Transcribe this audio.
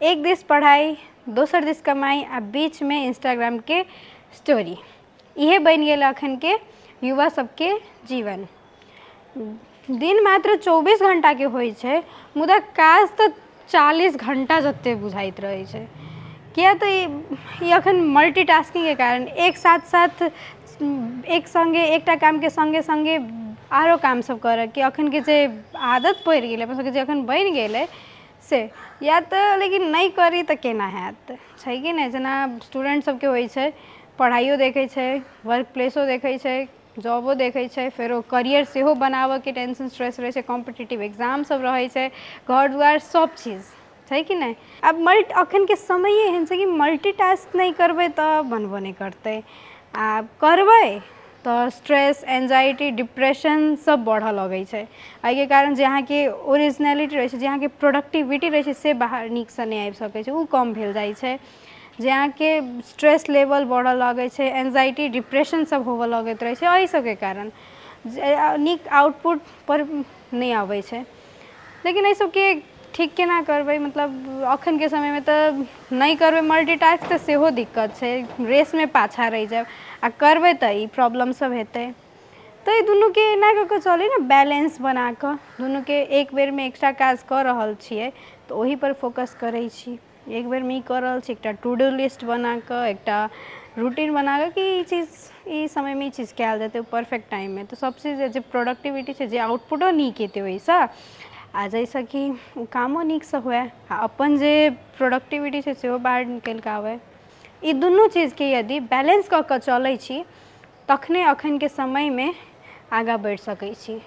एक दिस पढ़ाई दोसर दिस कमाई आ बीच में इंस्टाग्राम के स्टोरी, इहे बन गया अखन के युवा सबके जीवन। दिन मात्र 24 घंटा के होइ छै, मुदा काज तो 40 घंटा जते बुझाइत रहे छै। किया तो ई अखन मल्टीटास्किंग के कारण एक साथ साथ एक संगे एकटा काम के संगे संगे आरो काम सब करे कि अखन के जे आदत पड़ि गेलै अपन सबके जे अखन बनि गेलै से या तो लेकिन नहीं करी तो केना हैत, छै कि नहीं। जेना स्टूडेंट सबके होइ छै, पढ़ाइयो देखै छै, वर्क प्लेसो देखै छै, जॉबो देखै छै, फेरो करियर सेहो बनाबऽ के टेंशन स्ट्रेस रहै छै, कॉम्पिटिटिव एग्जाम सब रहै छै, घर दुआर सब चीज, छै कि नहीं। अब अखन के समय एहन छै कि मल्टीटास्क नहीं करबै तो बनबो नहीं करतै, आ करबै तो स्ट्रेस एंजाइटी डिप्रेशन सब बढ़ऽ लगै छै। एहिके कारण जे अहाँके ओरिजिनलिटी रहै छै, जे अहाँके प्रोडक्टिविटी रहै छै से बाहर नीकसँ नहीं आबि सकै छै, ओ कम भेल जाइ छै। जे अहाँके स्ट्रेस लेवल बढ़ऽ लगै छै, एंजाइटी डिप्रेशन सब होबऽ लगैत रहै छै, एहि सबके कारण नीक आउटपुट पर नहीं आबै छै। लेकिन एहि सबके ठीक केना करबै, मतलब अखन के समय में तो नहीं करबै मल्टीटास्क तो सेहो दिक्कत छै, रेस में पाछा रहि जायब, आ करबै तो ई प्रॉब्लम सब हेतै। तो ये दुनू के एना कऽ के चली ना, बैलेंस बना कऽ दुनू के एक बेर में एक्स्ट्रा काज कऽ रहल छियै तो ओही पर फोकस करै छी। एक बेर में ई कऽ रहल छी, एकटा टू डू लिस्ट बना कऽ, एकटा रूटीन बना कऽ कि ई चीज ई समय में ई चीज कयल जेतै परफेक्ट टाइम में, तो सब चीज जे प्रोडक्टिविटी छै, जे आउटपुटो नीक एतै ओहिसँ, आ जाहिसँ कि कामो नीकसँ हुए आ अपन जे प्रोडक्टिविटी छै सेहो बाहर निकलि कऽ आबै। ई दुनू चीजके यदि बैलेंस कऽ कऽ चलै छी तखने अखन के समय में आगाँ बढ़ि सकै छी।